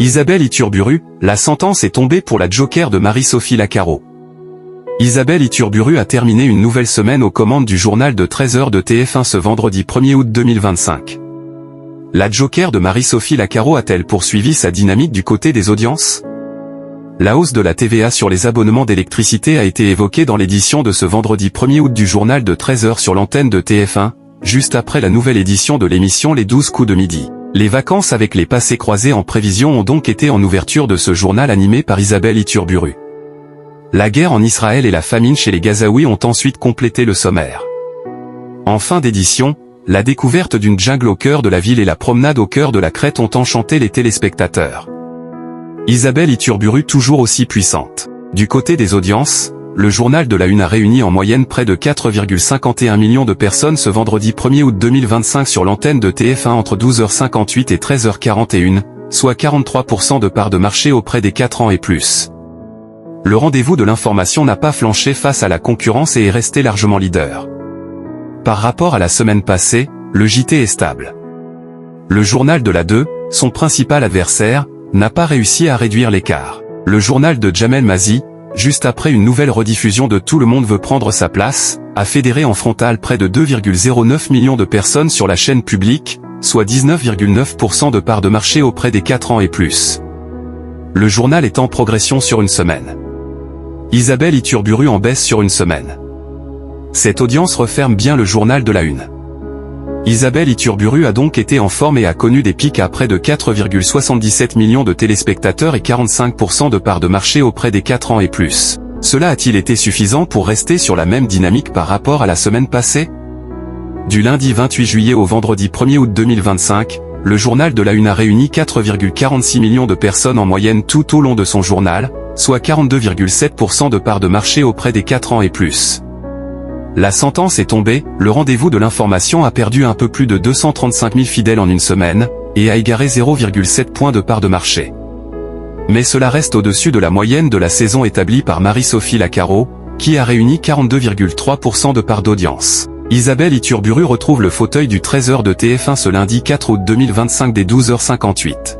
Isabelle Iturburu, la sentence est tombée pour la joker de Marie-Sophie Lacaro. Isabelle Iturburu a terminé une nouvelle semaine aux commandes du journal de 13h de TF1 ce vendredi 1er août 2025. La joker de Marie-Sophie Lacaro a-t-elle poursuivi sa dynamique du côté des audiences? La hausse de la TVA sur les abonnements d'électricité a été évoquée dans l'édition de ce vendredi 1er août du journal de 13h sur l'antenne de TF1, juste après la nouvelle édition de l'émission Les 12 coups de midi. Les vacances avec les passés croisés en prévision ont donc été en ouverture de ce journal animé par Isabelle Iturburu. La guerre en Israël et la famine chez les Gazaouis ont ensuite complété le sommaire. En fin d'édition, la découverte d'une jungle au cœur de la ville et la promenade au cœur de la Crète ont enchanté les téléspectateurs. Isabelle Iturburu toujours aussi puissante. Du côté des audiences, le journal de la Une a réuni en moyenne près de 4,51 millions de personnes ce vendredi 1er août 2025 sur l'antenne de TF1 entre 12h58 et 13h41, soit 43% de part de marché auprès des 4 ans et plus. Le rendez-vous de l'information n'a pas flanché face à la concurrence et est resté largement leader. Par rapport à la semaine passée, le JT est stable. Le journal de la 2, son principal adversaire, n'a pas réussi à réduire l'écart. Le journal de Jamel Mazy, juste après une nouvelle rediffusion de Tout le monde veut prendre sa place, a fédéré en frontal près de 2,09 millions de personnes sur la chaîne publique, soit 19,9% de part de marché auprès des 4 ans et plus. Le journal est en progression sur une semaine. Isabelle Iturburu en baisse sur une semaine. Cette audience referme bien le journal de la Une. Isabelle Iturburu a donc été en forme et a connu des pics à près de 4,77 millions de téléspectateurs et 45% de part de marché auprès des 4 ans et plus. Cela a-t-il été suffisant pour rester sur la même dynamique par rapport à la semaine passée? Du lundi 28 juillet au vendredi 1er août 2025, le journal de la Une a réuni 4,46 millions de personnes en moyenne tout au long de son journal, soit 42,7% de part de marché auprès des 4 ans et plus. La sentence est tombée, le rendez-vous de l'information a perdu un peu plus de 235 000 fidèles en une semaine, et a égaré 0,7 points de part de marché. Mais cela reste au-dessus de la moyenne de la saison établie par Marie-Sophie Lacaro, qui a réuni 42,3% de part d'audience. Isabelle Iturburu retrouve le fauteuil du 13h de TF1 ce lundi 4 août 2025 dès 12h58.